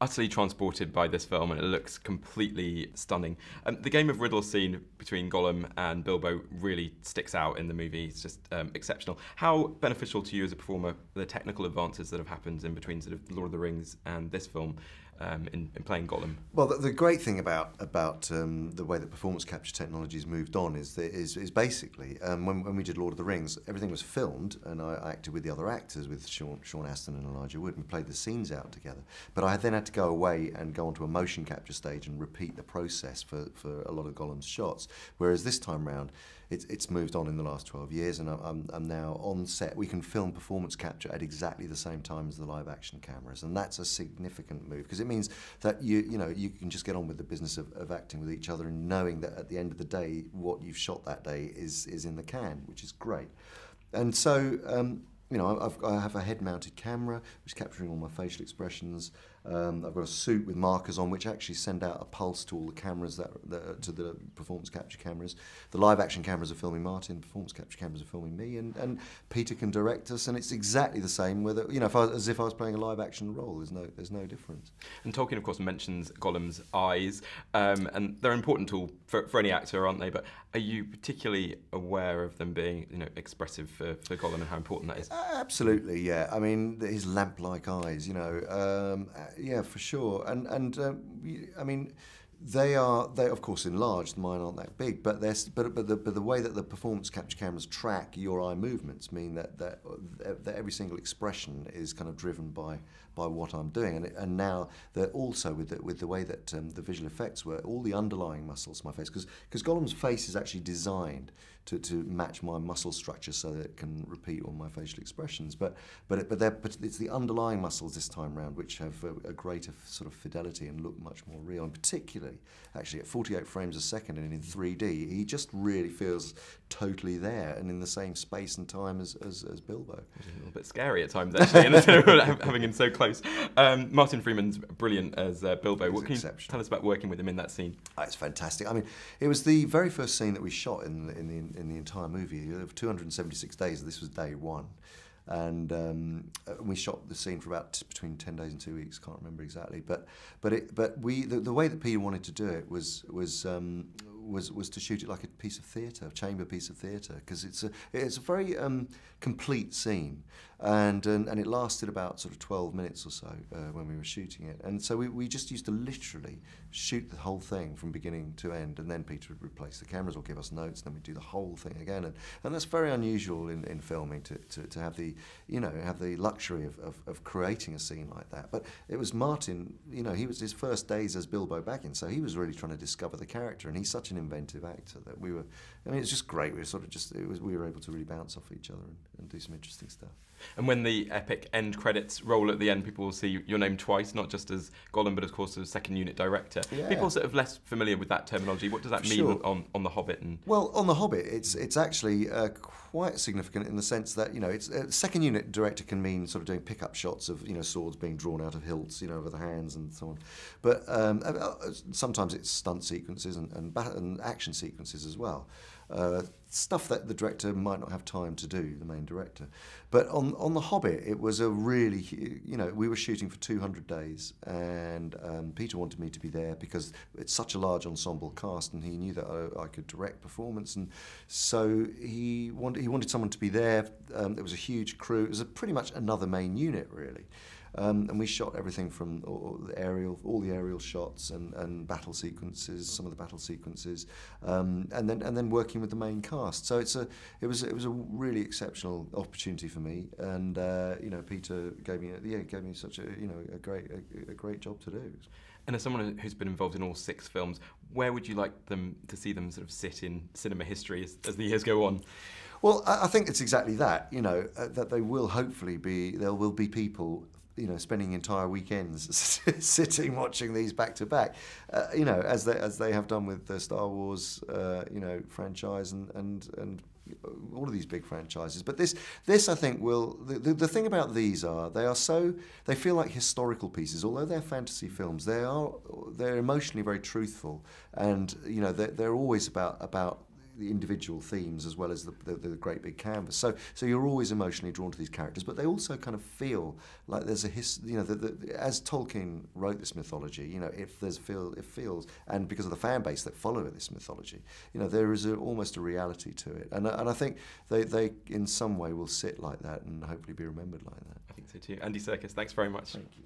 utterly transported by this film, and it looks completely stunning. The game of riddle scene between Gollum and Bilbo really sticks out in the movie. It's just exceptional. How beneficial to you as a performer the technical advances that have happened in between sort of Lord of the Rings and this film in playing Gollum? Well, the great thing about the way that performance capture technology has moved on is basically when we did Lord of the Rings, everything was filmed, and I acted with the other actors, with Sean Astin and Elijah Wood, and we played the scenes out together. But I then had to go away and go onto a motion capture stage and repeat the process for a lot of Gollum's shots. Whereas this time round, it's moved on in the last 12 years, and I'm now on set. We can film performance capture at exactly the same time as the live action cameras, and that's a significant move, because it means that you can just get on with the business of acting with each other and knowing that at the end of the day, what you've shot that day is in the can, which is great. And so I have a head-mounted camera which is capturing all my facial expressions. I've got a suit with markers on which actually send out a pulse to all the cameras, to the performance capture cameras. The live action cameras are filming Martin, performance capture cameras are filming me, and Peter can direct us, and it's exactly the same whether, as if I was playing a live action role. There's no difference. And Tolkien, of course, mentions Gollum's eyes, and they're an important tool for any actor, aren't they? But are you particularly aware of them being expressive for Gollum, and how important that is? Absolutely, yeah. I mean, his lamp-like eyes, yeah, for sure. And I mean, they of course enlarged. Mine aren't that big, but the way that the performance capture cameras track your eye movements mean that every single expression is kind of driven by what I'm doing, and now they're also with the way that the visual effects were, all the underlying muscles of my face, because Gollum's face is actually designed to match my muscle structure so that it can repeat all my facial expressions, but it's the underlying muscles this time round which have a greater sort of fidelity and look much more real, and particularly actually at 48 frames a second and in 3D, he just really feels totally there and in the same space and time as Bilbo. Which is a little bit scary at times, actually, having him so close. Martin Freeman's brilliant as Bilbo. What can you tell us about working with him in that scene? It's fantastic. I mean, it was the very first scene that we shot in the entire movie. Of 276 days, this was day one. And we shot the scene for about between 10 days and 2 weeks. Can't remember exactly, but the way that Peter wanted to do it was to shoot it like a piece of theatre, a chamber piece of theatre, because it's a very complete scene, and it lasted about sort of 12 minutes or so when we were shooting it, and so we just used to literally shoot the whole thing from beginning to end, and then Peter would replace the cameras or give us notes, and then we'd do the whole thing again, and that's very unusual in filming to have the luxury of creating a scene like that. But it was Martin, he was his first days as Bilbo Baggins, so he was really trying to discover the character, and he's such an inventive actor that it's just great. We were sort of we were able to really bounce off each other and do some interesting stuff. And when the epic end credits roll at the end, people will see your name twice, not just as Gollum, but of course as second unit director. Yeah. People are sort of less familiar with that terminology. What does that mean on The Hobbit? Well, on The Hobbit, it's actually quite significant in the sense that it's second unit director can mean sort of doing pickup shots of swords being drawn out of hilts over the hands and so on, but sometimes it's stunt sequences and action sequences as well. Stuff that the director might not have time to do, the main director. But on The Hobbit, it was a really, we were shooting for 200 days, and Peter wanted me to be there because it's such a large ensemble cast, and he knew that I could direct performance, and so he wanted someone to be there. There was a huge crew. It was pretty much another main unit, really. And we shot everything from all the aerial shots and battle sequences, some of the battle sequences, and then working with the main cast. So it was a really exceptional opportunity for me, and Peter gave me such a great job to do. And as someone who's been involved in all 6 films, where would you like them to see them sort of sit in cinema history as the years go on? Well, I think it's exactly that. That there will be people spending entire weekends sitting watching these back to back, as they have done with the Star Wars, franchise and all of these big franchises. But this I think will. The thing about these they feel like historical pieces. Although they're fantasy films, they're emotionally very truthful, and they're always about the individual themes as well as the great big canvas. So you're always emotionally drawn to these characters, but they also kind of feel like there's a as Tolkien wrote this mythology, it feels, and because of the fan base that follow this mythology, there is almost a reality to it, and I think they in some way will sit like that and hopefully be remembered like that. I think so too. Andy Serkis, thanks very much. Thank you.